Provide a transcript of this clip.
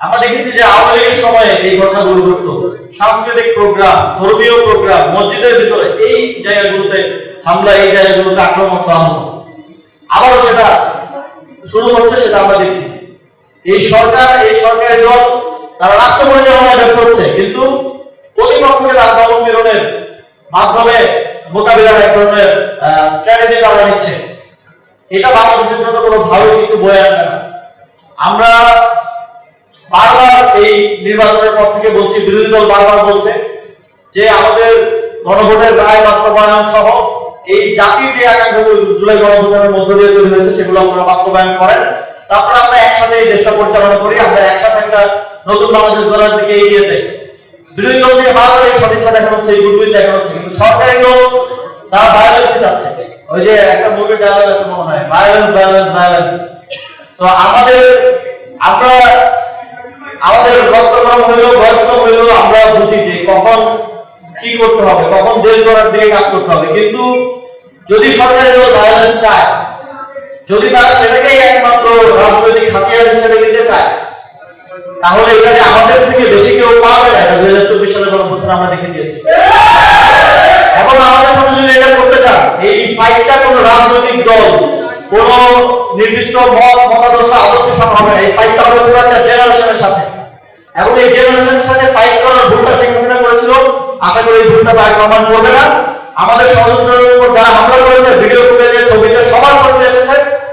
আমরা দেখেছি যে আওয়ামী লীগের সময়ে এই ঘটনাগুলো ঘটতো। সাংস্কৃতিক প্রোগ্রাম, ধর্মীয় প্রোগ্রাম, মসজিদের ভিতরে এই জায়গাগুলোতে হামলা, এই জায়গাগুলোতে আক্রমণ করা হতো। আবারও সেটা শুরু হচ্ছে, সেটা আমরা দেখছি। এই সরকারের দল তারা রাষ্ট্র পরিচালনা করছে, কিন্তু প্রতিপক্ষকে রাজভবন প্রেরণের মাধ্যমে মোকাবিলার এক ধরনের স্ট্র্যাটেজি তারা নিচ্ছে। এটা বাংলাদেশের জন্য কোনো ভালো কিছু বয়ে আনবে না। আমরা বারবার এই নির্বাচনের পর থেকে বলছি, বিরোধী দল বারবার বলছে যে আমাদের গণভোটের রায় বাস্তবায়ন সহ এই জাতির যে আকাঙ্ক্ষা জুলাই গণভোটের মধ্য দিয়ে তৈরি হয়েছে সেগুলো আমরা বাস্তবায়ন করেন, তারপর আমরা একসাথে এই দেশটা পরিচালনা করি, আমরা একসাথে একটা নতুন বাংলাদেশ গড়ার দিকে এগিয়ে যাই। বিরোধী দল থেকে বারবার এই সদিচ্ছা দেখানো হচ্ছে, এই গুডউইল দেখানো হচ্ছে, কিন্তু সরকারি দল তারা ভায়োলেন্স যাচ্ছে। ওই যে একটা মুভি ডায়লগ আছে মনে হয়, ভায়োলেন্স ভায়োলেন্স ভায়োলেন্স। তো আমাদের রক্তকরম হইলেও বয়স্ক হইলেও আমরা বুঝি যে কখন কি করতে হবে, কখন দেশ গড়ার দিকে কাজ করতে হবে। কিন্তু যদি সরকারের দল ভায়োলেন্স চায়, যদি তারা সেটাকেই একমাত্র রাজনৈতিক হাতিয়ার হিসেবে নিতে চায়, তাহলে এখানে আমাদের থেকে বেশি কেউ পাবে না। 2024 সালে গণভোটে আমরা দেখে দিয়েছি। এখন আমাদের সাথে যদি এটা করতে চান, এই ফাইটটা কোন রাজনৈতিক দল, কোন নির্দিষ্ট মতাদর্শ আদর্শের সাথে হবে না। এই ফাইটটা হবে পুরো একটা জেনারেশনের সাথে, এবং এই জেনারেশনের সাথে ফাইট করার ভুলটা শেখ হাসিনা করেছিল। আশা করি এই ভুলটা তার প্রমাণ করবে না। আমাদের ষড়যন্ত্রের উপর যারা হামলা করেছে, ভিডিও ফুটেজে ছবিতে সবার করতে এসেছে,